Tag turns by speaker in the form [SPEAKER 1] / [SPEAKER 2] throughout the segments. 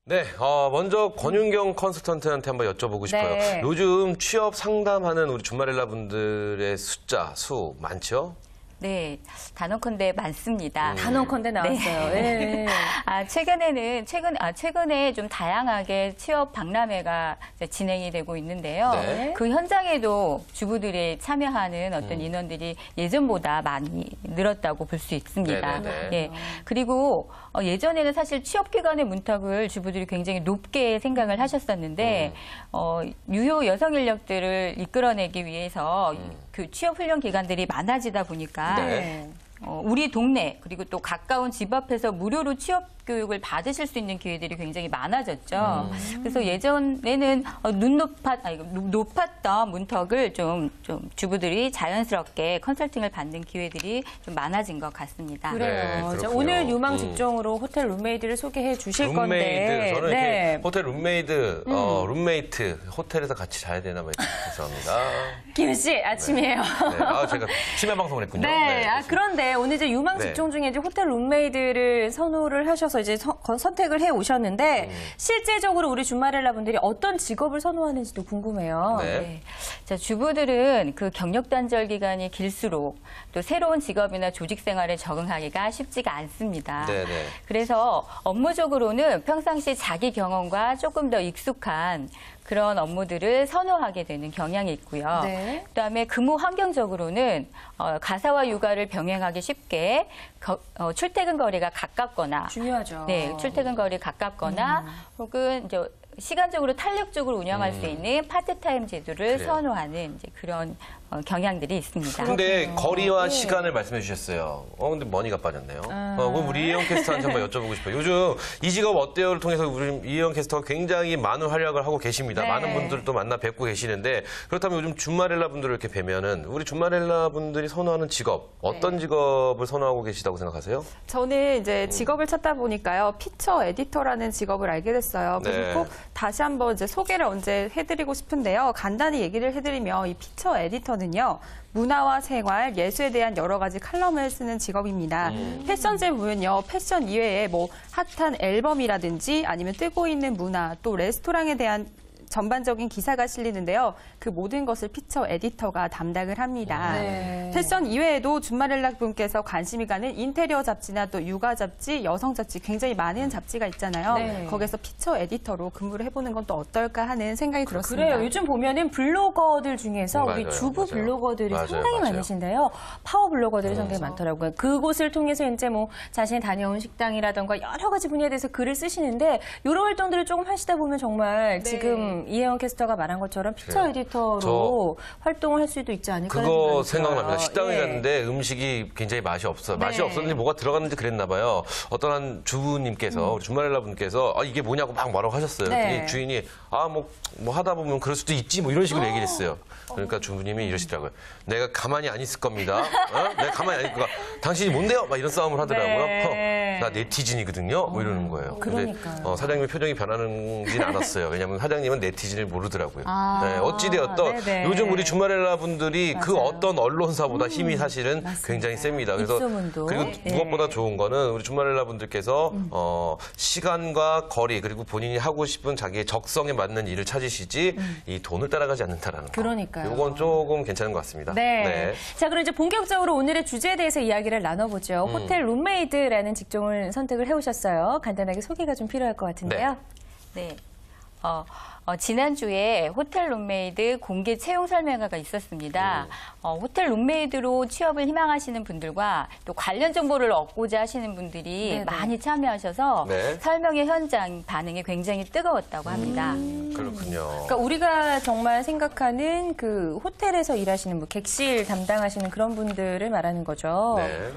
[SPEAKER 1] 네, 먼저 권윤경 컨설턴트한테 한번 여쭤보고 싶어요.
[SPEAKER 2] 네.
[SPEAKER 1] 요즘 취업 상담하는 우리 준마렐라 분들의 수 많죠?
[SPEAKER 3] 네, 단언컨대 많습니다.
[SPEAKER 2] 단언컨대 나왔어요. 네.
[SPEAKER 3] 최근에 좀 다양하게 취업 박람회가 진행이 되고 있는데요.
[SPEAKER 1] 네.
[SPEAKER 3] 그 현장에도 주부들이 참여하는 어떤 인원들이 예전보다 많이 늘었다고 볼 수 있습니다.
[SPEAKER 1] 네네네.
[SPEAKER 3] 예. 그리고 예전에는 사실 취업 기관의 문턱을 주부들이 굉장히 높게 생각을 하셨었는데 유효 여성 인력들을 이끌어내기 위해서 그 취업 훈련 기관들이 많아지다 보니까
[SPEAKER 2] 네.
[SPEAKER 3] 우리 동네 그리고 또 가까운 집 앞에서 무료로 취업 교육을 받으실 수 있는 기회들이 굉장히 많아졌죠. 그래서 예전에는 높았던 문턱을 좀 주부들이 자연스럽게 컨설팅을 받는 기회들이 좀 많아진 것 같습니다.
[SPEAKER 2] 그래요.
[SPEAKER 1] 네,
[SPEAKER 2] 자, 오늘 유망 직종으로 호텔 룸메이드를 소개해 주실 건데.
[SPEAKER 1] 저는
[SPEAKER 2] 네.
[SPEAKER 1] 이렇게 호텔 룸메이트, 호텔에서 같이 자야 되나 뭐 죄송합니다.
[SPEAKER 2] 김 씨, 아침이에요.
[SPEAKER 1] 네. 제가 심야 방송을 했군요.
[SPEAKER 2] 네. 그런데 오늘 이제 유망
[SPEAKER 1] 네.
[SPEAKER 2] 직종 중에 이제 호텔 룸메이드를 선호를 하셔서 이제 선택을 해 오셨는데 실제적으로 우리 준마렐라 분들이 어떤 직업을 선호하는지도 궁금해요.
[SPEAKER 1] 네.
[SPEAKER 3] 네. 자, 주부들은 그 경력 단절 기간이 길수록 또 새로운 직업이나 조직 생활에 적응하기가 쉽지가 않습니다.
[SPEAKER 1] 네네.
[SPEAKER 3] 그래서 업무적으로는 평상시 자기 경험과 조금 더 익숙한 그런 업무들을 선호하게 되는 경향이 있고요.
[SPEAKER 2] 네.
[SPEAKER 3] 그다음에 근무 환경적으로는 가사와 육아를 병행하기 쉽게 출퇴근 거리가 가깝거나
[SPEAKER 2] 중요하죠.
[SPEAKER 3] 네, 출퇴근 거리 가깝거나 혹은 이제 시간적으로 탄력적으로 운영할 수 있는 파트타임 제도를
[SPEAKER 1] 그래요.
[SPEAKER 3] 선호하는 이제 그런 경향들이 있습니다.
[SPEAKER 1] 근데 거리와 시간을 말씀해 주셨어요. 근데 머니가 빠졌네요. 그럼 우리 이혜영 캐스터한테 한번 여쭤보고 싶어요. 요즘 이 직업 어때요를 통해서 우리 이혜영 캐스터가 굉장히 많은 활약을 하고 계십니다.
[SPEAKER 2] 네.
[SPEAKER 1] 많은 분들도 만나 뵙고 계시는데 그렇다면 요즘 준마렐라 분들을 이렇게 뵈면은 우리 준마렐라 분들이 선호하는 직업 어떤 직업을 선호하고 계시다고 생각하세요?
[SPEAKER 4] 저는 이제 직업을 찾다 보니까요, 피처 에디터라는 직업을 알게 됐어요. 그래서
[SPEAKER 1] 네.
[SPEAKER 4] 꼭 다시 한번 이제 소개를 언제 해드리고 싶은데요. 간단히 얘기를 해드리면 이 피처 에디터는요, 문화와 생활, 예술에 대한 여러 가지 칼럼을 쓰는 직업입니다. 패션지에 보면요, 패션 이외에 뭐 핫한 앨범이라든지 아니면 뜨고 있는 문화, 또 레스토랑에 대한 전반적인 기사가 실리는데요. 그 모든 것을 피처 에디터가 담당을 합니다.
[SPEAKER 2] 네.
[SPEAKER 4] 패션 이외에도 준마렐라 분께서 관심이 가는 인테리어 잡지나 또 육아 잡지, 여성 잡지 굉장히 많은 잡지가 있잖아요.
[SPEAKER 2] 네.
[SPEAKER 4] 거기서 피처 에디터로 근무를 해보는 건 또 어떨까 하는 생각이 들었습니다.
[SPEAKER 2] 그래요. 요즘 보면은 블로거들 중에서 우리
[SPEAKER 1] 맞아요.
[SPEAKER 2] 주부
[SPEAKER 1] 맞아요.
[SPEAKER 2] 블로거들이
[SPEAKER 1] 맞아요.
[SPEAKER 2] 상당히
[SPEAKER 1] 맞아요.
[SPEAKER 2] 많으신데요. 파워 블로거들이 상당히 많더라고요. 그곳을 통해서 이제 뭐 자신이 다녀온 식당이라던가 여러 가지 분야에 대해서 글을 쓰시는데 이런 활동들을 조금 하시다 보면 정말 지금 이혜영 캐스터가 말한 것처럼 피처
[SPEAKER 1] 그래요.
[SPEAKER 2] 에디터로 활동을 할 수도 있지 않을까 하는
[SPEAKER 1] 그거
[SPEAKER 2] 생각이
[SPEAKER 1] 생각납니다.
[SPEAKER 2] 들어요.
[SPEAKER 1] 식당에
[SPEAKER 2] 예.
[SPEAKER 1] 갔는데 음식이 굉장히 맛이 없어요. 맛이
[SPEAKER 2] 네.
[SPEAKER 1] 없었는지 뭐가 들어갔는지 그랬나 봐요. 어떤 한 주부님께서 우리 준마렐라 분께서 이게 뭐냐고 막 뭐라고 하셨어요.
[SPEAKER 2] 네.
[SPEAKER 1] 그랬더니 주인이 뭐 하다 보면 그럴 수도 있지 뭐 이런 식으로 얘기를 했어요. 그러니까 주부님이 이러시더라고요. 내가 가만히 안 있을 겁니다. 내가 가만히 안 있을 거야. 당신이 뭔데요? 막 이런 싸움을 하더라고요.
[SPEAKER 2] 네.
[SPEAKER 1] 나 네티즌이거든요. 뭐 이러는 거예요.
[SPEAKER 2] 그러니까요.
[SPEAKER 1] 근데 사장님의 표정이 변하지는 않았어요. 왜냐하면 사장님은 네티즌을 모르더라고요.
[SPEAKER 2] 아,
[SPEAKER 1] 네, 어찌되었던
[SPEAKER 2] 네네.
[SPEAKER 1] 요즘 우리 준마렐라 분들이 그
[SPEAKER 2] 맞아요.
[SPEAKER 1] 어떤 언론사보다 힘이 사실은 굉장히 셉니다. 그래서
[SPEAKER 2] 입소문도.
[SPEAKER 1] 그리고
[SPEAKER 2] 예.
[SPEAKER 1] 무엇보다 좋은 거는 우리 준마렐라 분들께서 시간과 거리 그리고 본인이 하고 싶은 자기의 적성에 맞는 일을 찾으시지 이 돈을 따라가지 않는다라는 거.
[SPEAKER 2] 그러니까요.
[SPEAKER 1] 이건 조금 괜찮은 것 같습니다.
[SPEAKER 2] 네. 자, 그럼 이제 본격적으로 오늘의 주제에 대해서 이야기를 나눠보죠. 호텔 룸메이드라는 직종을 선택을 해오셨어요. 간단하게 소개가 좀 필요할 것 같은데요.
[SPEAKER 3] 네. 지난주에 호텔 룸메이드 공개 채용 설명회가 있었습니다. 호텔 룸메이드로 취업을 희망하시는 분들과 또 관련 정보를 얻고자 하시는 분들이
[SPEAKER 2] 네네.
[SPEAKER 3] 많이 참여하셔서
[SPEAKER 1] 네.
[SPEAKER 3] 설명회 현장 반응이 굉장히 뜨거웠다고 합니다.
[SPEAKER 1] 그렇군요.
[SPEAKER 2] 그러니까 우리가 정말 생각하는 그 호텔에서 일하시는 뭐 객실 담당하시는 그런 분들을 말하는 거죠.
[SPEAKER 1] 네.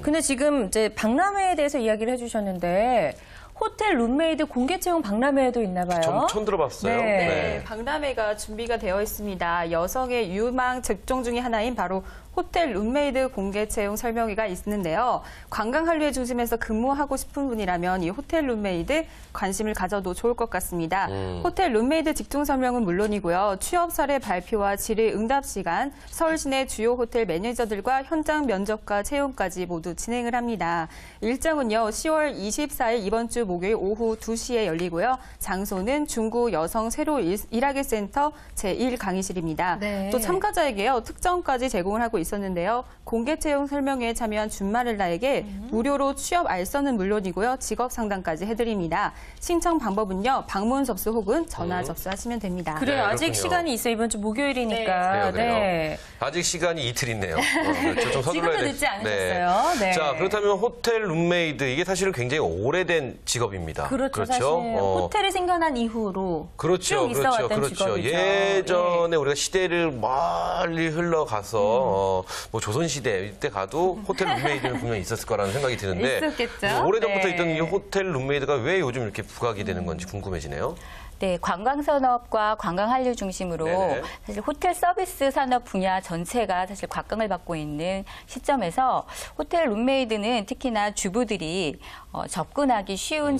[SPEAKER 2] 근데 지금 이제 박람회에 대해서 이야기를 해주셨는데 호텔 룸메이드 공개 채용 박람회도 있나 봐요.
[SPEAKER 1] 처음 들어봤어요.
[SPEAKER 2] 네.
[SPEAKER 4] 박람회가 준비가 되어 있습니다. 여성의 유망 직종 중에 하나인 바로 호텔 룸메이드 공개 채용 설명회가 있는데요. 관광 한류의 중심에서 근무하고 싶은 분이라면 이 호텔 룸메이드 관심을 가져도 좋을 것 같습니다. 호텔 룸메이드 직종 설명은 물론이고요. 취업 사례 발표와 질의 응답 시간, 서울 시내 주요 호텔 매니저들과 현장 면접과 채용까지 모두 진행을 합니다. 일정은요. 10월 24일 이번 주 목요일 오후 2시에 열리고요. 장소는 중구 여성 새로 일하기 센터 제1강의실입니다.
[SPEAKER 2] 네.
[SPEAKER 4] 또 참가자에게요. 특정까지 제공을 하고 있었는데요. 공개 채용 설명회에 참여한 준마렐라에게 무료로 취업 알선은 물론이고요. 직업 상담까지 해드립니다. 신청 방법은요. 방문 접수 혹은 전화 접수하시면 됩니다.
[SPEAKER 2] 그래요.
[SPEAKER 1] 네,
[SPEAKER 2] 아직
[SPEAKER 1] 그렇군요.
[SPEAKER 2] 시간이 있어요. 이번 주 목요일이니까.
[SPEAKER 1] 그래요. 아직 시간이 이틀 있네요. 그렇죠. 좀 서둘러야
[SPEAKER 2] 지금도
[SPEAKER 1] 돼.
[SPEAKER 2] 늦지 않으셨어요. 네.
[SPEAKER 1] 자, 그렇다면 호텔 룸메이드 이게 사실은 굉장히 오래된 직업입니다.
[SPEAKER 2] 그렇죠. 사실 호텔이 생겨난 이후로 쭉 있어왔던 직업이죠.
[SPEAKER 1] 예전에 우리가 시대를 멀리 흘러가서 뭐 조선시대 이때 가도 호텔 룸메이드는 분명히 있었을 거라는 생각이 드는데
[SPEAKER 2] 있었겠죠.
[SPEAKER 1] 오래전부터
[SPEAKER 2] 네.
[SPEAKER 1] 있던 이 호텔 룸메이드가 왜 요즘 이렇게 부각이 되는 건지 궁금해지네요.
[SPEAKER 3] 네, 관광산업과 관광한류 중심으로
[SPEAKER 1] 네네.
[SPEAKER 3] 사실 호텔 서비스 산업 분야 전체가 사실 곽강을 받고 있는 시점에서 호텔 룸메이드는 특히나 주부들이 접근하기 쉬운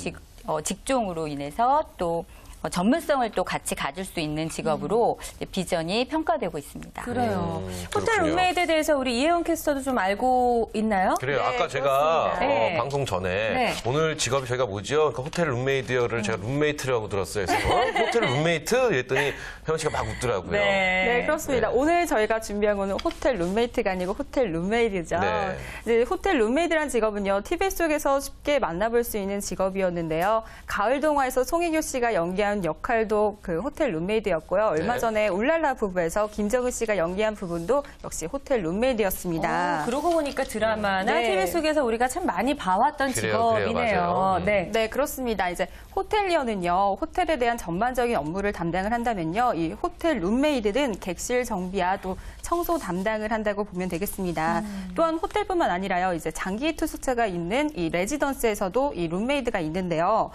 [SPEAKER 3] 직종으로 인해서 또 전문성을 또 같이 가질 수 있는 직업으로 비전이 평가되고 있습니다.
[SPEAKER 2] 그래요. 호텔
[SPEAKER 1] 그렇군요.
[SPEAKER 2] 룸메이드에 대해서 우리 이혜원 캐스터도 좀 알고 있나요?
[SPEAKER 1] 그래요.
[SPEAKER 4] 네,
[SPEAKER 1] 아까 제가
[SPEAKER 2] 그렇습니다. 네.
[SPEAKER 1] 방송 전에
[SPEAKER 2] 네.
[SPEAKER 1] 오늘 직업이 저희가 뭐죠? 그러니까 호텔 룸메이드를 제가 룸메이트라고 들었어요. 그래서 호텔 룸메이트? 이랬더니 혜원 씨가 막 웃더라고요.
[SPEAKER 4] 네, 그렇습니다. 오늘 저희가 준비한 거는 호텔 룸메이트가 아니고 호텔 룸메이드죠.
[SPEAKER 1] 네.
[SPEAKER 4] 이제 호텔 룸메이드란 직업은요, TV 속에서 쉽게 만나볼 수 있는 직업이었는데요. 가을 동화에서 송혜교 씨가 연기한 역할도 그 호텔 룸메이드였고요. 얼마
[SPEAKER 1] 네.
[SPEAKER 4] 전에 울랄라 부부에서 김정은 씨가 연기한 부분도 역시 호텔 룸메이드였습니다.
[SPEAKER 2] 그러고 보니까 드라마나
[SPEAKER 4] 네.
[SPEAKER 2] TV 속에서 우리가 참 많이 봐왔던
[SPEAKER 1] 그래요,
[SPEAKER 2] 직업이네요.
[SPEAKER 1] 맞아요.
[SPEAKER 2] 네.
[SPEAKER 4] 네, 그렇습니다. 이제 호텔리어는요, 호텔에 대한 전반적인 업무를 담당을 한다면요, 이 호텔 룸메이드는 객실 정비와 또 청소 담당을 한다고 보면 되겠습니다. 또한 호텔뿐만 아니라요, 이제 장기 투숙자가 있는 이 레지던스에서도 이 룸메이드가 있는데요.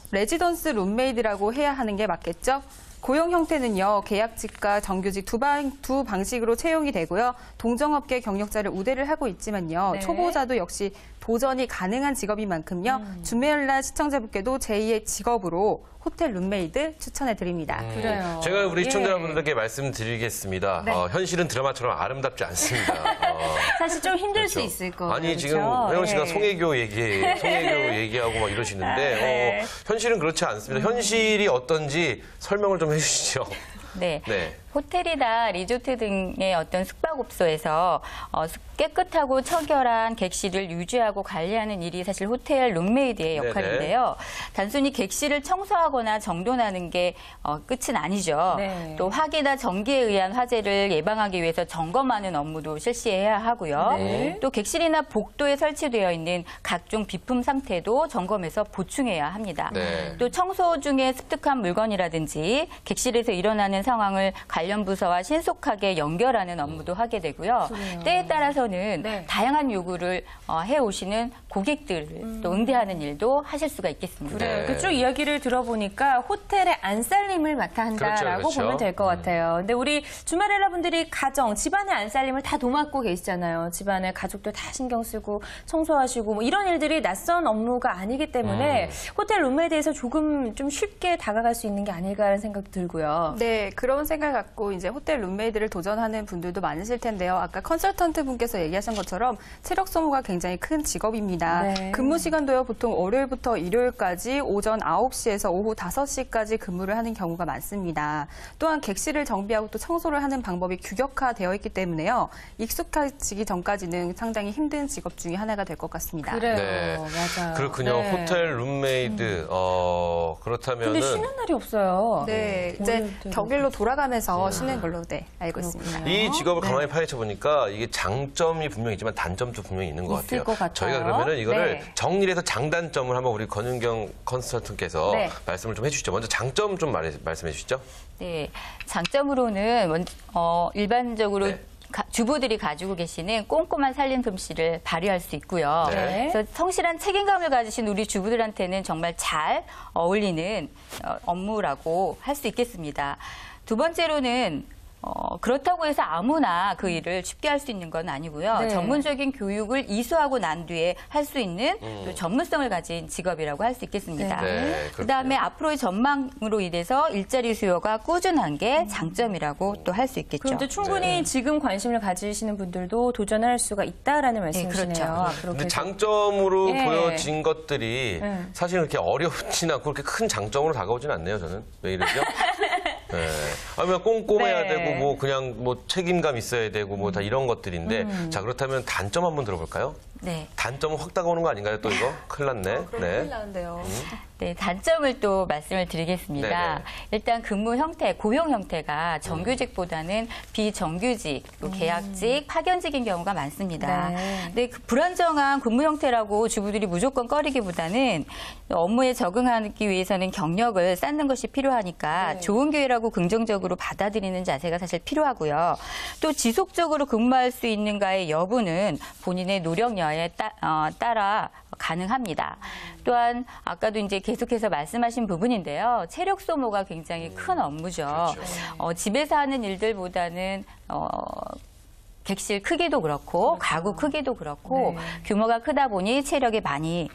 [SPEAKER 4] 레지던스 룸메이드라고 해야 하는 게 맞겠죠? 고용 형태는요, 계약직과 정규직 두 방식으로 채용이 되고요. 동정업계 경력자를 우대를 하고 있지만요.
[SPEAKER 2] 네.
[SPEAKER 4] 초보자도 역시 도전이 가능한 직업인 만큼요. 준메일라 시청자분께도 제2의 직업으로 호텔 룸메이드 추천해 드립니다.
[SPEAKER 2] 그래요.
[SPEAKER 1] 제가 우리
[SPEAKER 2] 예.
[SPEAKER 1] 시청자분들께 말씀드리겠습니다.
[SPEAKER 2] 네.
[SPEAKER 1] 현실은 드라마처럼 아름답지 않습니다.
[SPEAKER 2] 사실 좀 힘들 수
[SPEAKER 1] 그렇죠.
[SPEAKER 2] 있을 거예요.
[SPEAKER 1] 아니 지금
[SPEAKER 2] 그렇죠?
[SPEAKER 1] 혜원 씨가
[SPEAKER 2] 예.
[SPEAKER 1] 송혜교 얘기하고 막 이러시는데
[SPEAKER 2] 네.
[SPEAKER 1] 현실은 그렇지 않습니다. 현실이 어떤지 설명을 좀 해주시죠.
[SPEAKER 3] 네.
[SPEAKER 1] 네.
[SPEAKER 3] 호텔이나 리조트 등의 어떤 숙박업소에서 깨끗하고 청결한 객실을 유지하고 관리하는 일이 사실 호텔 룸메이드의
[SPEAKER 1] 네네.
[SPEAKER 3] 역할인데요. 단순히 객실을 청소하거나 정돈하는 게 끝은 아니죠.
[SPEAKER 2] 네.
[SPEAKER 3] 또 화기나 전기에 의한 화재를 예방하기 위해서 점검하는 업무도 실시해야 하고요.
[SPEAKER 2] 네.
[SPEAKER 3] 또 객실이나 복도에 설치되어 있는 각종 비품 상태도 점검해서 보충해야 합니다.
[SPEAKER 1] 네.
[SPEAKER 3] 또 청소 중에 습득한 물건이라든지 객실에서 일어나는 상황을 관련 부서와 신속하게 연결하는 업무도 하게 되고요.
[SPEAKER 2] 그래요.
[SPEAKER 3] 때에 따라서는
[SPEAKER 2] 네.
[SPEAKER 3] 다양한 요구를 해오시는 고객들을 또 응대하는 일도 하실 수가 있겠습니다.
[SPEAKER 2] 그래요.
[SPEAKER 1] 네.
[SPEAKER 2] 그쪽 이야기를 들어보니까 호텔의 안살림을 맡아 한다라고
[SPEAKER 1] 그렇죠, 그렇죠.
[SPEAKER 2] 보면 될 것 같아요. 근데 우리 주말에라 분들이 가정, 집안의 안살림을 다 도맡고 계시잖아요. 집안의 가족들 다 신경 쓰고 청소하시고 뭐 이런 일들이 낯선 업무가 아니기 때문에 호텔 룸메이드에서 조금 좀 쉽게 다가갈 수 있는 게 아닐까라는 생각도 들고요.
[SPEAKER 4] 네, 그런 생각 갖고 이제 호텔 룸메이드를 도전하는 분들도 많으실 텐데요. 아까 컨설턴트 분께서 얘기하신 것처럼 체력 소모가 굉장히 큰 직업입니다.
[SPEAKER 2] 네.
[SPEAKER 4] 근무 시간도요, 보통 월요일부터 일요일까지 오전 9시에서 오후 5시까지 근무를 하는 경우가 많습니다. 또한 객실을 정비하고 또 청소를 하는 방법이 규격화되어 있기 때문에요. 익숙해지기 전까지는 상당히 힘든 직업 중에 하나가 될 것 같습니다.
[SPEAKER 2] 그래요.
[SPEAKER 1] 네.
[SPEAKER 2] 맞아요.
[SPEAKER 1] 그렇군요.
[SPEAKER 2] 네.
[SPEAKER 1] 호텔 룸메이드 그렇다면은
[SPEAKER 2] 근데 쉬는 날이 없어요.
[SPEAKER 4] 네, 이제
[SPEAKER 2] 오늘
[SPEAKER 4] 격일로 돌아가면서 쉬는 걸로 알고 있습니다.
[SPEAKER 1] 이 직업을
[SPEAKER 2] 네.
[SPEAKER 1] 가만히 파헤쳐 보니까 이게 장점이 분명히 있지만 단점도 분명히 있는 것
[SPEAKER 2] 있을
[SPEAKER 1] 같아요.
[SPEAKER 2] 것 같아요.
[SPEAKER 1] 저희가 그러면은 이거를
[SPEAKER 2] 네.
[SPEAKER 1] 정리해서 장단점을 한번 우리 권윤경 컨설턴트께서
[SPEAKER 2] 네.
[SPEAKER 1] 말씀을 좀 해주시죠. 먼저 장점 좀 말씀해 주시죠.
[SPEAKER 3] 네, 장점으로는 일반적으로
[SPEAKER 1] 네.
[SPEAKER 3] 주부들이 가지고 계시는 꼼꼼한 살림 솜씨를 발휘할 수 있고요.
[SPEAKER 1] 네.
[SPEAKER 3] 그래서 성실한 책임감을 가지신 우리 주부들한테는 정말 잘 어울리는 업무라고 할 수 있겠습니다. 두 번째로는 그렇다고 해서 아무나 그 일을 쉽게 할 수 있는 건 아니고요.
[SPEAKER 2] 네.
[SPEAKER 3] 전문적인 교육을 이수하고 난 뒤에 할 수 있는 또 전문성을 가진 직업이라고 할 수 있겠습니다.
[SPEAKER 1] 네,
[SPEAKER 3] 그다음에 앞으로의 전망으로 인해서 일자리 수요가 꾸준한 게 장점이라고 또 할 수 있겠죠.
[SPEAKER 2] 그런데 충분히 지금 관심을 가지시는 분들도 도전할 수가 있다라는 말씀이시네요.
[SPEAKER 3] 그렇죠.
[SPEAKER 2] 앞으로
[SPEAKER 1] 근데
[SPEAKER 2] 계속.
[SPEAKER 1] 장점으로
[SPEAKER 2] 예.
[SPEAKER 1] 보여진 것들이
[SPEAKER 2] 예.
[SPEAKER 1] 사실 그렇게 어렵진 않고 그렇게 큰 장점으로 다가오진 않네요, 저는. 왜 이러죠? 네. 아니면 꼼꼼해야
[SPEAKER 2] 네.
[SPEAKER 1] 되고 뭐 그냥 뭐 책임감 있어야 되고 뭐 다 이런 것들인데 자 그렇다면 단점 한번 들어볼까요?
[SPEAKER 3] 네.
[SPEAKER 1] 단점은 확 다가오는 거 아닌가요? 또 이거 큰일 났네.
[SPEAKER 4] 큰일 나는데요.
[SPEAKER 3] 네, 단점을 또 말씀을 드리겠습니다.
[SPEAKER 1] 네네.
[SPEAKER 3] 일단 근무 형태, 고용 형태가 정규직보다는 비정규직, 또 계약직, 파견직인 경우가 많습니다.
[SPEAKER 2] 네.
[SPEAKER 3] 근데 그 불안정한 근무 형태라고 주부들이 무조건 꺼리기보다는 업무에 적응하기 위해서는 경력을 쌓는 것이 필요하니까 좋은 기회라고 긍정적으로 받아들이는 자세가 사실 필요하고요. 또 지속적으로 근무할 수 있는가의 여부는 본인의 노력여에 따라 가능합니다. 또한 아까도 이제 계속해서 말씀하신 부분인데요. 체력 소모가 굉장히 큰 업무죠. 집에서 하는 일들보다는 객실 크기도 그렇고 가구 크기도 그렇고 규모가 크다 보니 체력이 많이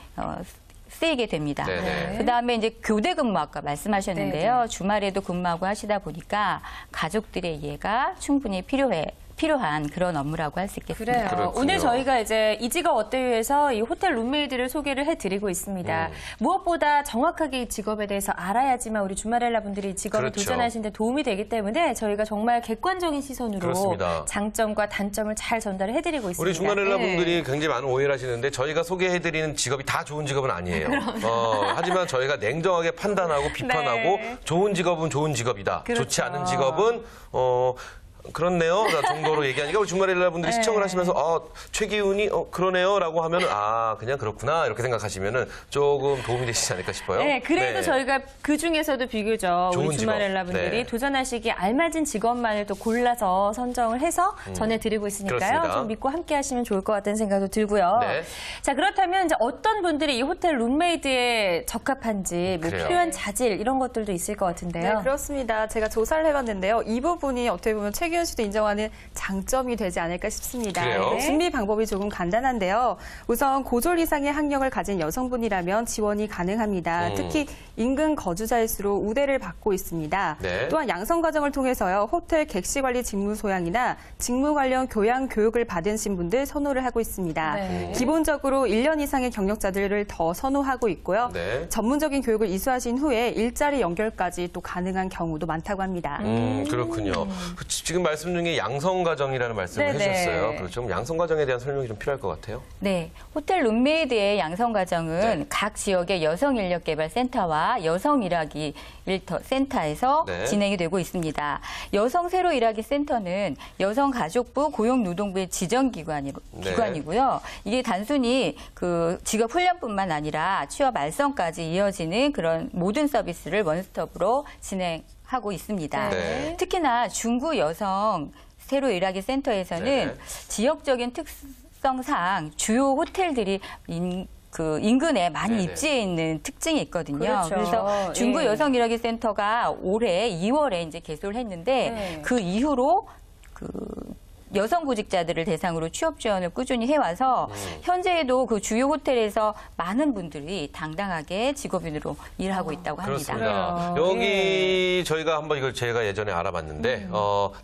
[SPEAKER 3] 쓰이게 됩니다.
[SPEAKER 1] 네네.
[SPEAKER 3] 그다음에 이제 교대 근무 아까 말씀하셨는데요. 주말에도 근무하고 하시다 보니까 가족들의 이해가 충분히 필요한 그런 업무라고 할 수 있겠습니다.
[SPEAKER 2] 그래요.
[SPEAKER 1] 그렇군요.
[SPEAKER 2] 오늘 저희가 이제 이 직업 어때요에서 이 호텔 룸메이드를 소개를 해드리고 있습니다. 무엇보다 정확하게 이 직업에 대해서 알아야지만 우리 주말엘라 분들이 이 직업에
[SPEAKER 1] 그렇죠.
[SPEAKER 2] 도전하시는 데 도움이 되기 때문에 저희가 정말 객관적인 시선으로
[SPEAKER 1] 그렇습니다.
[SPEAKER 2] 장점과 단점을 잘 전달을 해드리고 있습니다.
[SPEAKER 1] 우리 주말엘라
[SPEAKER 2] 네.
[SPEAKER 1] 분들이 굉장히 많은 오해를 하시는데 저희가 소개해드리는 직업이 다 좋은 직업은 아니에요. 하지만 저희가 냉정하게 판단하고 비판하고
[SPEAKER 2] 네.
[SPEAKER 1] 좋은 직업은 좋은 직업이다.
[SPEAKER 2] 그렇죠.
[SPEAKER 1] 좋지 않은 직업은 그렇네요. 정도로 얘기하니까 우리 주말엘라 분들이 시청을 하시면서 최기훈이 그러네요 라고 하면 그냥 그렇구나 이렇게 생각하시면 조금 도움이 되시지 않을까 싶어요.
[SPEAKER 2] 네, 그래도
[SPEAKER 1] 네.
[SPEAKER 2] 저희가 그 중에서도 비교적
[SPEAKER 1] 좋은
[SPEAKER 2] 우리 주말엘라
[SPEAKER 1] 직업.
[SPEAKER 2] 분들이
[SPEAKER 1] 네.
[SPEAKER 2] 도전하시기에 알맞은 직업만을 또 골라서 선정을 해서 전해드리고 있으니까요.
[SPEAKER 1] 그렇습니다.
[SPEAKER 2] 좀 믿고 함께 하시면 좋을 것 같다는 생각도 들고요.
[SPEAKER 1] 네.
[SPEAKER 2] 자, 그렇다면 이제 어떤 분들이 이 호텔 룸메이드에 적합한지 뭐
[SPEAKER 1] 그래요.
[SPEAKER 2] 필요한 자질 이런 것들도 있을 것 같은데요.
[SPEAKER 4] 네, 그렇습니다. 제가 조사를 해봤는데요. 이 부분이 어떻게 보면 최기훈 씨도 인정하는 장점이 되지 않을까 싶습니다.
[SPEAKER 1] 그래요?
[SPEAKER 4] 준비 방법이 조금 간단한데요. 우선 고졸 이상의 학력을 가진 여성분이라면 지원이 가능합니다. 특히 인근 거주자일수록 우대를 받고 있습니다.
[SPEAKER 1] 네.
[SPEAKER 4] 또한 양성 과정을 통해서요. 호텔 객실관리 직무 소양이나 직무 관련 교양 교육을 받으신 분들 선호를 하고 있습니다.
[SPEAKER 2] 네.
[SPEAKER 4] 기본적으로 1년 이상의 경력자들을 더 선호하고 있고요.
[SPEAKER 1] 네.
[SPEAKER 4] 전문적인 교육을 이수하신 후에 일자리 연결까지 또 가능한 경우도 많다고 합니다.
[SPEAKER 1] 그렇군요. 지금 말씀 중에 양성과정이라는 말씀을
[SPEAKER 2] 네네.
[SPEAKER 1] 해주셨어요. 그렇죠. 그럼 양성과정에 대한 설명이 좀 필요할 것 같아요.
[SPEAKER 3] 네, 호텔 룸메이드의 양성 과정은
[SPEAKER 1] 네.
[SPEAKER 3] 각 지역의 여성인력개발센터와 여성일하기 센터에서
[SPEAKER 1] 네.
[SPEAKER 3] 진행이 되고 있습니다. 여성 새로 일하기 센터는 여성가족부 고용노동부의 지정기관이고요. 이게 단순히 그 직업 훈련뿐만 아니라 취업 알선까지 이어지는 그런 모든 서비스를 원스톱으로 진행하고 있습니다.
[SPEAKER 1] 네.
[SPEAKER 3] 특히나 중구 여성 새로 일하기 센터에서는
[SPEAKER 1] 네.
[SPEAKER 3] 지역적인 특성상 주요 호텔들이 인근에 많이
[SPEAKER 1] 네네.
[SPEAKER 3] 입지해 있는 특징이 있거든요.
[SPEAKER 2] 그렇죠.
[SPEAKER 3] 그래서 중구
[SPEAKER 2] 예.
[SPEAKER 3] 여성 일하기 센터가 올해 2월에 이제 개소를 했는데
[SPEAKER 2] 네.
[SPEAKER 3] 그 이후로 여성 구직자들을 대상으로 취업 지원을 꾸준히 해와서 현재에도 그 주요 호텔에서 많은 분들이 당당하게 직업인으로 일하고 있다고 합니다.
[SPEAKER 1] 그렇습니다.
[SPEAKER 2] 그래요.
[SPEAKER 1] 여기 저희가 한번 이걸 제가 예전에 알아봤는데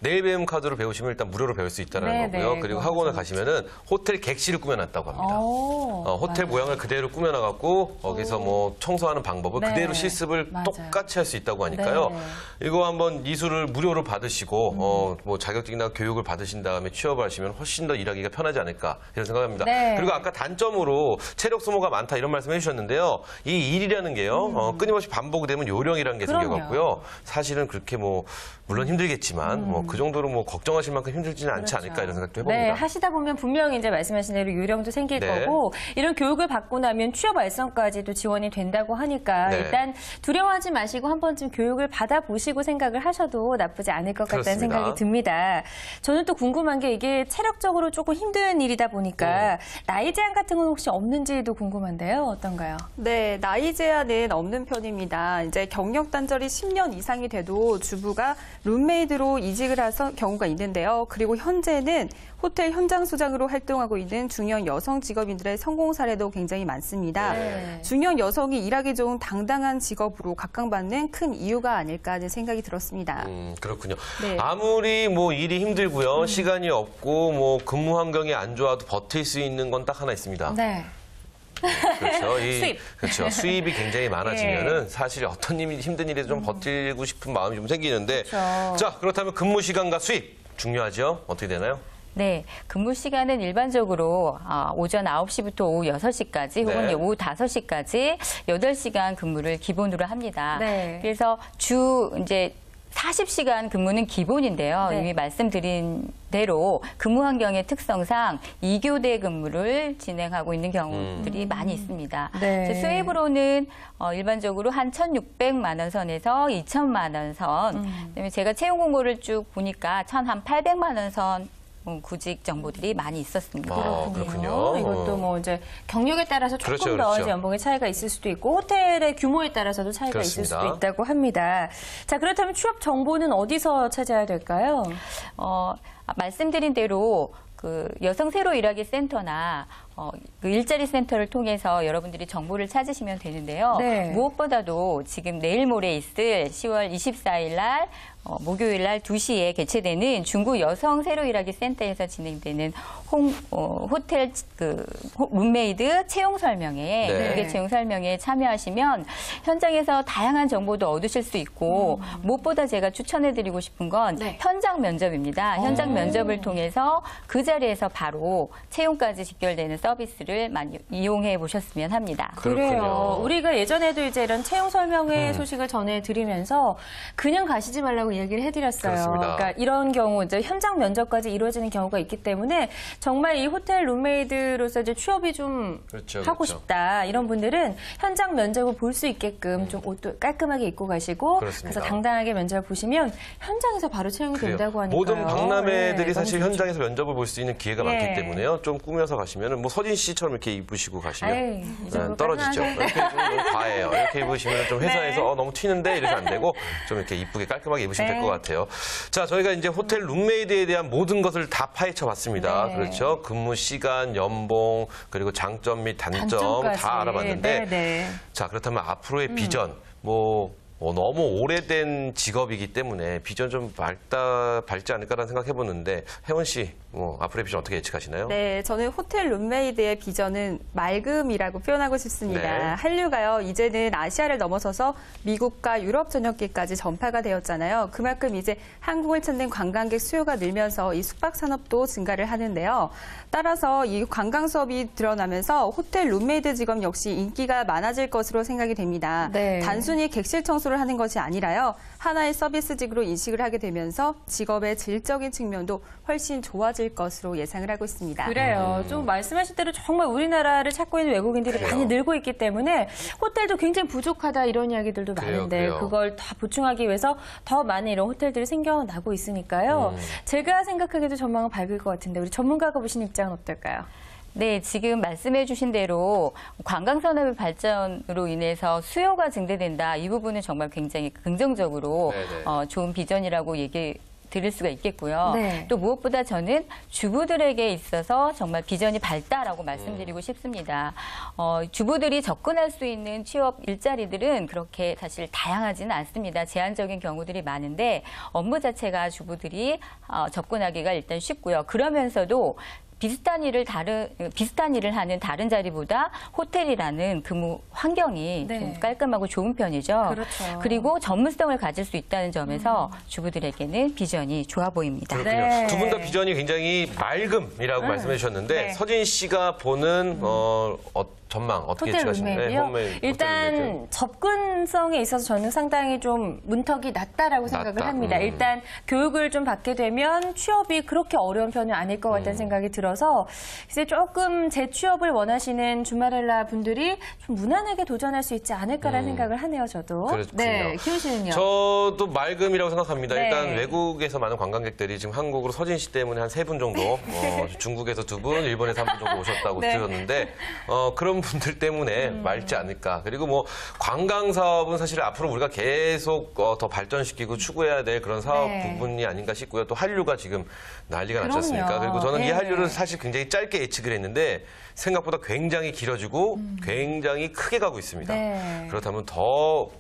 [SPEAKER 1] 내일 배움 카드로 배우시면 일단 무료로 배울 수 있다는
[SPEAKER 2] 네,
[SPEAKER 1] 거고요.
[SPEAKER 2] 네,
[SPEAKER 1] 그리고
[SPEAKER 2] 그거
[SPEAKER 1] 학원을 가시면은 호텔 객실을 꾸며놨다고 합니다.
[SPEAKER 2] 오,
[SPEAKER 1] 호텔 모양을 그대로 꾸며놔갖고 거기서 뭐 청소하는 방법을
[SPEAKER 2] 네.
[SPEAKER 1] 그대로 실습을
[SPEAKER 2] 맞아요.
[SPEAKER 1] 똑같이 할 수 있다고 하니까요.
[SPEAKER 2] 네.
[SPEAKER 1] 이거 한번 이수를 무료로 받으시고 뭐 자격증이나 교육을 받으신 다음에 취업을 하시면 훨씬 더 일하기가 편하지 않을까 이런 생각합니다.
[SPEAKER 2] 네.
[SPEAKER 1] 그리고 아까 단점으로 체력 소모가 많다 이런 말씀 해주셨는데요. 이 일이라는 게요. 끊임없이 반복되면 요령이라는 게
[SPEAKER 2] 그럼요.
[SPEAKER 1] 생겨갖고요. 사실은 그렇게 뭐 물론 힘들겠지만 뭐 그 정도로 뭐 걱정하실 만큼 힘들지는 않지 않을까 이런 생각도 해봅니다.
[SPEAKER 2] 네, 하시다 보면 분명히 이제 말씀하신 대로 요령도 생길
[SPEAKER 1] 네.
[SPEAKER 2] 거고 이런 교육을 받고 나면 취업 알선까지도 지원이 된다고 하니까
[SPEAKER 1] 네.
[SPEAKER 2] 일단 두려워하지 마시고 한 번쯤 교육을 받아보시고 생각을 하셔도 나쁘지 않을 것 같다는
[SPEAKER 1] 그렇습니다.
[SPEAKER 2] 생각이 듭니다. 저는 또 궁금한 궁금한 게 이게 체력적으로 조금 힘든 일이다 보니까 나이 제한 같은 건 혹시 없는지도 궁금한데요. 어떤가요?
[SPEAKER 4] 네, 나이 제한은 없는 편입니다. 이제 경력 단절이 10년 이상이 돼도 주부가 룸메이드로 이직을 한 경우가 있는데요. 그리고 현재는 호텔 현장 소장으로 활동하고 있는 중년 여성 직업인들의 성공 사례도 굉장히 많습니다.
[SPEAKER 2] 네.
[SPEAKER 4] 중년 여성이 일하기 좋은 당당한 직업으로 각광받는 큰 이유가 아닐까 하는 생각이 들었습니다.
[SPEAKER 1] 그렇군요.
[SPEAKER 4] 네.
[SPEAKER 1] 아무리 뭐 일이 힘들고요, 시간이 없고 뭐 근무 환경이 안 좋아도 버틸 수 있는 건 딱 하나 있습니다.
[SPEAKER 2] 네.
[SPEAKER 1] 그렇죠.
[SPEAKER 2] 수입.
[SPEAKER 1] 그렇죠. 수입이 굉장히 많아지면은 사실 어떤 힘든 일에도 좀 버티고 싶은 마음이 좀 생기는데.
[SPEAKER 2] 그렇죠.
[SPEAKER 1] 자, 그렇다면 근무 시간과 수입 중요하죠? 어떻게 되나요?
[SPEAKER 3] 네, 근무 시간은 일반적으로 오전 9시부터 오후 6시까지 혹은
[SPEAKER 1] 네.
[SPEAKER 3] 오후 5시까지 8시간 근무를 기본으로 합니다.
[SPEAKER 2] 네.
[SPEAKER 3] 그래서 이제 40시간 근무는 기본인데요.
[SPEAKER 2] 네.
[SPEAKER 3] 이미 말씀드린 대로 근무 환경의 특성상 2교대 근무를 진행하고 있는 경우들이 많이 있습니다.
[SPEAKER 2] 네.
[SPEAKER 3] 그래서 수입으로는 일반적으로 한 1,600만 원 선에서 2,000만 원 선, 그다음에 제가 채용 공고를 쭉 보니까 1,800만 원 선 구직 정보들이 많이 있었습니다.
[SPEAKER 1] 그렇군요.
[SPEAKER 2] 이것도 뭐 이제 경력에 따라서 조금
[SPEAKER 1] 그렇죠,
[SPEAKER 2] 더
[SPEAKER 1] 그렇죠.
[SPEAKER 2] 이제 연봉의 차이가 있을 수도 있고 호텔의 규모에 따라서도 차이가 있을
[SPEAKER 1] 그렇습니다.
[SPEAKER 2] 수도 있다고 합니다. 자, 그렇다면 취업 정보는 어디서 찾아야 될까요?
[SPEAKER 3] 말씀드린 대로 그 여성 새로 일하기 센터나 그 일자리 센터를 통해서 여러분들이 정보를 찾으시면 되는데요.
[SPEAKER 2] 네.
[SPEAKER 3] 무엇보다도 지금 내일 모레 있을 10월 24일 날 목요일 날 2시에 개최되는 중구 여성 새로 일하기 센터에서 진행되는 호텔 룸메이드 채용 설명회,
[SPEAKER 1] 네.
[SPEAKER 3] 공개 채용 설명회에 참여하시면 현장에서 다양한 정보도 얻으실 수 있고 무엇보다 제가 추천해드리고 싶은 건
[SPEAKER 2] 네.
[SPEAKER 3] 현장 면접입니다. 현장 면접을 통해서 그 자리에서 바로 채용까지 직결되는 서비스를 많이 이용해 보셨으면 합니다.
[SPEAKER 2] 그래요. 우리가 예전에도 이제 이런 채용 설명회 소식을 전해드리면서 그냥 가시지 말라고 이야기를 해드렸어요.
[SPEAKER 1] 그렇습니다.
[SPEAKER 2] 그러니까 이런 경우 이제 현장 면접까지 이루어지는 경우가 있기 때문에 정말 이 호텔 룸메이드로서 이제 취업이 좀
[SPEAKER 1] 그렇죠,
[SPEAKER 2] 하고
[SPEAKER 1] 그렇죠.
[SPEAKER 2] 싶다 이런 분들은 현장 면접을 볼 수 있게끔 좀 옷도 깔끔하게 입고 가시고
[SPEAKER 1] 그렇습니다.
[SPEAKER 2] 그래서 당당하게 면접을 보시면 현장에서 바로 채용이
[SPEAKER 1] 그래요.
[SPEAKER 2] 된다고 하니까요.
[SPEAKER 1] 모든 박람회들이
[SPEAKER 2] 네,
[SPEAKER 1] 사실
[SPEAKER 2] 너무 좋죠.
[SPEAKER 1] 현장에서 면접을 볼 수 있는 기회가
[SPEAKER 2] 예.
[SPEAKER 1] 많기 때문에요. 좀 꾸며서 가시면은 뭐 서진 씨처럼 이렇게 입으시고 가시면
[SPEAKER 2] 아이, 이 정도까지는
[SPEAKER 1] 떨어지죠.
[SPEAKER 2] 안 돼.
[SPEAKER 1] 이렇게 좀 과해요. 이렇게 입으시면 좀 회사에서 너무 튀는데 이러면 안 되고 좀 이렇게 이쁘게 깔끔하게 입으시면 될 것 같아요. 자, 저희가 이제 호텔 룸메이드에 대한 모든 것을 다 파헤쳐 봤습니다.
[SPEAKER 2] 네.
[SPEAKER 1] 그렇죠. 근무 시간, 연봉, 그리고 장점 및 단점
[SPEAKER 2] 단점까지.
[SPEAKER 1] 다 알아봤는데
[SPEAKER 2] 네.
[SPEAKER 1] 자, 그렇다면 앞으로의 비전 너무 오래된 직업이기 때문에 비전 좀 밝지 않을까라는 생각해보는데 혜원 씨, 앞으로의 비전 어떻게 예측하시나요?
[SPEAKER 4] 네, 저는 호텔 룸메이드의 비전은 맑음이라고 표현하고 싶습니다.
[SPEAKER 1] 네.
[SPEAKER 4] 한류가요, 이제는 아시아를 넘어서서 미국과 유럽 전역기까지 전파가 되었잖아요. 그만큼 이제 한국을 찾는 관광객 수요가 늘면서 이 숙박 산업도 증가를 하는데요. 따라서 이 관광 수업이 드러나면서 호텔 룸메이드 직업 역시 인기가 많아질 것으로 생각이 됩니다.
[SPEAKER 2] 네.
[SPEAKER 4] 단순히 객실 청소를 하는 것이 아니라요, 하나의 서비스직으로 인식을 하게 되면서 직업의 질적인 측면도 훨씬 좋아질 것으로 예상을 하고 있습니다.
[SPEAKER 2] 그래요. 좀 말씀하신 대로 정말 우리나라를 찾고 있는 외국인들이 많이 늘고 있기 때문에 호텔도 굉장히 부족하다 이런 이야기들도 많은데
[SPEAKER 1] 그래요.
[SPEAKER 2] 그걸 다 보충하기 위해서 더 많은 이런 호텔들이 생겨나고 있으니까요. 제가 생각하기에도 전망은 밝을 것 같은데 우리 전문가가 보신 입장은 어떨까요?
[SPEAKER 3] 네, 지금 말씀해 주신 대로 관광산업의 발전으로 인해서 수요가 증대된다. 이 부분은 정말 굉장히 긍정적으로
[SPEAKER 1] 네네.
[SPEAKER 3] 좋은 비전이라고 드릴 수가 있겠고요.
[SPEAKER 2] 네.
[SPEAKER 3] 또 무엇보다 저는 주부들에게 있어서 정말 비전이 밝다라고 말씀드리고 싶습니다. 주부들이 접근할 수 있는 취업 일자리들은 그렇게 사실 다양하지는 않습니다. 제한적인 경우들이 많은데 업무 자체가 주부들이 접근하기가 일단 쉽고요. 그러면서도 비슷한 일을 하는 다른 자리보다 호텔이라는 근무 환경이
[SPEAKER 2] 네.
[SPEAKER 3] 좀 깔끔하고 좋은 편이죠.
[SPEAKER 2] 그렇죠.
[SPEAKER 3] 그리고 전문성을 가질 수 있다는 점에서 주부들에게는 비전이 좋아 보입니다.
[SPEAKER 1] 그렇군요.
[SPEAKER 2] 네.
[SPEAKER 1] 두 분 다 비전이 굉장히 맑음이라고 말씀해 주셨는데
[SPEAKER 2] 네.
[SPEAKER 1] 서진 씨가 보는 전망 어떻게
[SPEAKER 2] 호텔
[SPEAKER 1] 예측하시나요?
[SPEAKER 2] 룸메이트요?
[SPEAKER 1] 홈메이드,
[SPEAKER 2] 일단
[SPEAKER 1] 호텔 룸메이트.
[SPEAKER 2] 접근성에 있어서 저는 상당히 좀 문턱이 낮다라고 생각을
[SPEAKER 1] 낮다.
[SPEAKER 2] 합니다. 일단 교육을 좀 받게 되면 취업이 그렇게 어려운 편은 아닐 것 같다는 생각이 들어서 이제 조금 재취업을 원하시는 주말렐라 분들이 좀 무난하게 도전할 수 있지 않을까라는 생각을 하네요, 저도.
[SPEAKER 1] 그렇군요.
[SPEAKER 2] 네, 기훈 씨는요?
[SPEAKER 1] 저도 맑음이라고 생각합니다.
[SPEAKER 2] 네.
[SPEAKER 1] 일단 외국에서 많은 관광객들이 지금 한국으로 서진 씨 때문에 한 3분 정도, 중국에서 2분, 일본에서 1분 정도 오셨다고
[SPEAKER 2] 네.
[SPEAKER 1] 들었는데 그런 분들 때문에 맑지 않을까. 그리고 뭐 관광 사업은 사실 앞으로 우리가 계속 더 발전시키고 추구해야 될 그런 사업
[SPEAKER 2] 네.
[SPEAKER 1] 부분이 아닌가 싶고요. 또 한류가 지금 난리가 났지 않습니까?
[SPEAKER 2] 그럼요.
[SPEAKER 1] 그리고 저는 이
[SPEAKER 2] 네.
[SPEAKER 1] 한류를 사실 굉장히 짧게 예측을 했는데 생각보다 굉장히 길어지고 굉장히 크게 가고 있습니다.
[SPEAKER 2] 네.
[SPEAKER 1] 그렇다면 더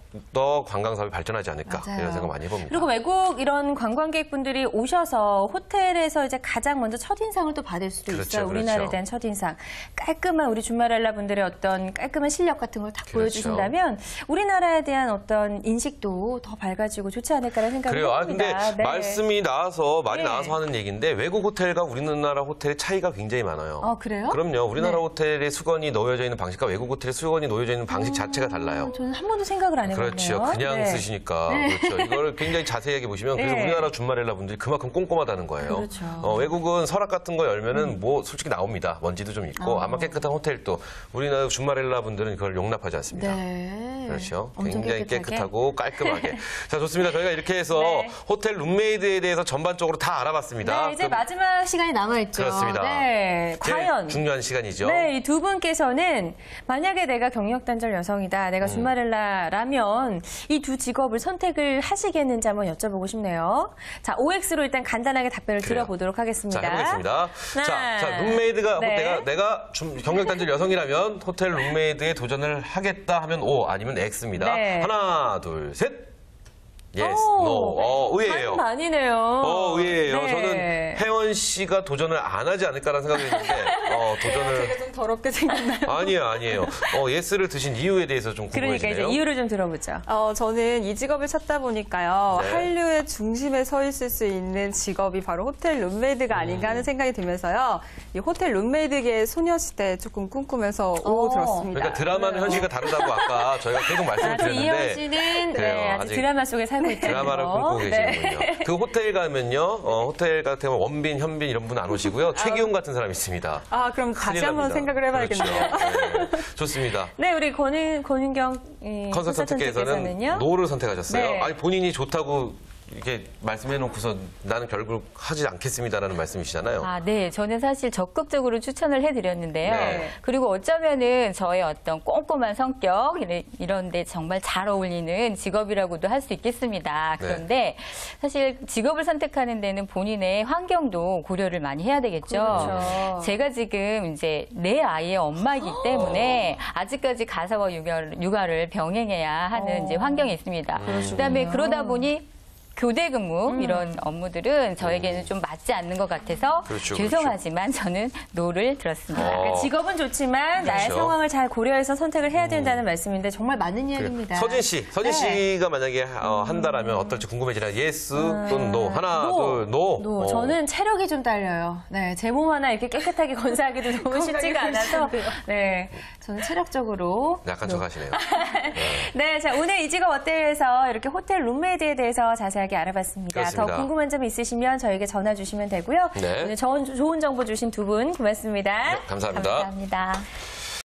[SPEAKER 1] 관광 사업이 발전하지 않을까
[SPEAKER 2] 맞아요.
[SPEAKER 1] 이런 생각 많이 해봅니다.
[SPEAKER 2] 그리고 외국 이런 관광객분들이 오셔서 호텔에서 이제 가장 먼저 첫인상을 또 받을 수도
[SPEAKER 1] 그렇죠,
[SPEAKER 2] 있어요. 우리나라에
[SPEAKER 1] 그렇죠.
[SPEAKER 2] 대한 첫인상. 깔끔한 우리 주말렐라 분들의 어떤 깔끔한 실력 같은 걸 딱
[SPEAKER 1] 그렇죠.
[SPEAKER 2] 보여주신다면 우리나라에 대한 어떤 인식도 더 밝아지고 좋지 않을까라는 생각을
[SPEAKER 1] 그래요. 근데
[SPEAKER 2] 해봅니다. 네.
[SPEAKER 1] 말씀이 나와서 말이
[SPEAKER 2] 네.
[SPEAKER 1] 나와서 하는 얘기인데 외국 호텔과 우리나라 호텔의 차이가 굉장히 많아요.
[SPEAKER 2] 그래요?
[SPEAKER 1] 그럼요. 우리나라
[SPEAKER 2] 네.
[SPEAKER 1] 호텔의 수건이 놓여져 있는 방식과 외국 호텔의 수건이 놓여져 있는 방식 자체가 달라요.
[SPEAKER 2] 저는 한 번도 생각을 안 해봤네요.
[SPEAKER 1] 그렇죠. 그냥
[SPEAKER 2] 네.
[SPEAKER 1] 쓰시니까. 그렇죠. 이거를 굉장히 자세하게 보시면 그래서
[SPEAKER 2] 네.
[SPEAKER 1] 우리나라 주말렐라 분들이 그만큼 꼼꼼하다는 거예요.
[SPEAKER 2] 그렇죠.
[SPEAKER 1] 외국은 서랍 같은 거 열면은 뭐 솔직히 나옵니다. 먼지도 좀 있고 아마 깨끗한 호텔도 우리나라 주말렐라 분들은 그걸 용납하지 않습니다.
[SPEAKER 2] 네.
[SPEAKER 1] 그렇죠.
[SPEAKER 2] 엄청
[SPEAKER 1] 굉장히
[SPEAKER 2] 깨끗하게.
[SPEAKER 1] 깨끗하고 깔끔하게. 자, 좋습니다. 저희가 이렇게 해서
[SPEAKER 2] 네.
[SPEAKER 1] 호텔 룸메이드에 대해서 전반적으로 다 알아봤습니다.
[SPEAKER 2] 네, 이제
[SPEAKER 1] 그럼
[SPEAKER 2] 마지막 시간이 남아있죠.
[SPEAKER 1] 그렇습니다.
[SPEAKER 2] 네,
[SPEAKER 1] 제일
[SPEAKER 2] 과연.
[SPEAKER 1] 중요한 시간이죠.
[SPEAKER 2] 네, 이 두 분께서는 만약에 내가 경력단절 여성이다, 내가 주말렐라라면 이 두 직업을 선택을 하시겠는지 한번 여쭤보고 싶네요. 자, OX로 일단 간단하게 답변을
[SPEAKER 1] 그래요.
[SPEAKER 2] 들어보도록 하겠습니다.
[SPEAKER 1] 자, 해보겠습니다.
[SPEAKER 2] 하나,
[SPEAKER 1] 자, 룸메이드가
[SPEAKER 2] 네.
[SPEAKER 1] 내가 경력단절 여성이라면 호텔 룸메이드에 도전을 하겠다 하면 O 아니면 X입니다.
[SPEAKER 2] 네.
[SPEAKER 1] 하나, 둘, 셋. Yes,
[SPEAKER 2] 오,
[SPEAKER 1] no. 의외예요.
[SPEAKER 2] 반이네요.
[SPEAKER 1] 의외예요.
[SPEAKER 2] 네.
[SPEAKER 1] 저는 혜원 씨가 도전을 안 하지 않을까라는 생각이 했는데 도전을
[SPEAKER 4] 좀 더럽게 생겼나요?
[SPEAKER 1] 아니에요. 예스를 드신 이유에 대해서 좀
[SPEAKER 2] 그러니까
[SPEAKER 1] 궁금해지네요.
[SPEAKER 2] 이제 이유를 좀 들어보죠.
[SPEAKER 4] 저는 이 직업을 찾다 보니까요.
[SPEAKER 1] 네.
[SPEAKER 4] 한류의 중심에 서 있을 수 있는 직업이 바로 호텔 룸메이드가 아닌가 하는 생각이 들면서요. 이 호텔 룸메이드계의 소녀시대 조금 꿈꾸면서 오 들었습니다.
[SPEAKER 1] 그러니까 드라마는 현실과 다르다고 아까 저희가 계속 말씀을
[SPEAKER 2] 아직 이혜원
[SPEAKER 1] 드렸는데
[SPEAKER 2] 씨는
[SPEAKER 1] 그래요.
[SPEAKER 2] 네, 아직
[SPEAKER 1] 아직
[SPEAKER 2] 드라마 속에 살고 있다는
[SPEAKER 1] 드라마를
[SPEAKER 2] 거.
[SPEAKER 1] 꿈꾸고
[SPEAKER 2] 네.
[SPEAKER 1] 계시는군요. 그 호텔 가면요. 호텔 같으면 원빈, 현빈 이런 분 안 오시고요. 최기훈 같은 사람 있습니다.
[SPEAKER 4] 그럼 다시
[SPEAKER 1] 큰일
[SPEAKER 4] 한번
[SPEAKER 1] 납니다.
[SPEAKER 4] 생각을 해봐야겠네요.
[SPEAKER 1] 그렇죠. 네. 좋습니다.
[SPEAKER 2] 네, 우리 권윤경
[SPEAKER 1] 컨설턴트께서는
[SPEAKER 2] 컨설턴트께서는요.
[SPEAKER 1] 노를 선택하셨어요.
[SPEAKER 2] 네.
[SPEAKER 1] 아니 본인이 좋다고 이렇게 말씀해놓고서 나는 결국 하지 않겠습니다라는 말씀이시잖아요.
[SPEAKER 3] 네. 저는 사실 적극적으로 추천을 해드렸는데요.
[SPEAKER 1] 네.
[SPEAKER 3] 그리고 어쩌면은 저의 어떤 꼼꼼한 성격, 이런데 정말 잘 어울리는 직업이라고도 할 수 있겠습니다. 그런데 사실 직업을 선택하는 데는 본인의 환경도 고려를 많이 해야 되겠죠.
[SPEAKER 2] 그렇죠.
[SPEAKER 3] 제가 지금 이제 내 아이의 엄마이기 때문에 아직까지 가사와 육아를 병행해야 하는 이제 환경이 있습니다. 그다음에 그러다 보니 교대 근무 이런 업무들은 저에게는 좀 맞지 않는 것 같아서
[SPEAKER 1] 그렇죠,
[SPEAKER 3] 죄송하지만 저는 노를 들었습니다.
[SPEAKER 2] 그러니까 직업은 좋지만 나의
[SPEAKER 1] 그렇죠.
[SPEAKER 2] 상황을 잘 고려해서 선택을 해야 된다는 말씀인데 정말 맞는 이야기입니다.
[SPEAKER 1] 서진 씨가 만약에 한다라면 어떨지 궁금해지나 예스 또는 노. 하나, 둘, 노.
[SPEAKER 2] 저는 체력이 좀 딸려요. 네, 제 몸 하나 이렇게 깨끗하게 건사하기도 너무 쉽지가 않아서. 네, 저는 체력적으로.
[SPEAKER 1] 약간 저가시네요.
[SPEAKER 2] 네, 자, 오늘 이 직업 어때요에서 이렇게 호텔 룸메이드에 대해서 자세하게 알아봤습니다.
[SPEAKER 1] 그렇습니다.
[SPEAKER 2] 더 궁금한 점 있으시면 저에게 전화 주시면 되고요.
[SPEAKER 1] 네.
[SPEAKER 2] 오늘 좋은 정보 주신 두 분 고맙습니다.
[SPEAKER 1] 감사합니다.
[SPEAKER 3] 감사합니다.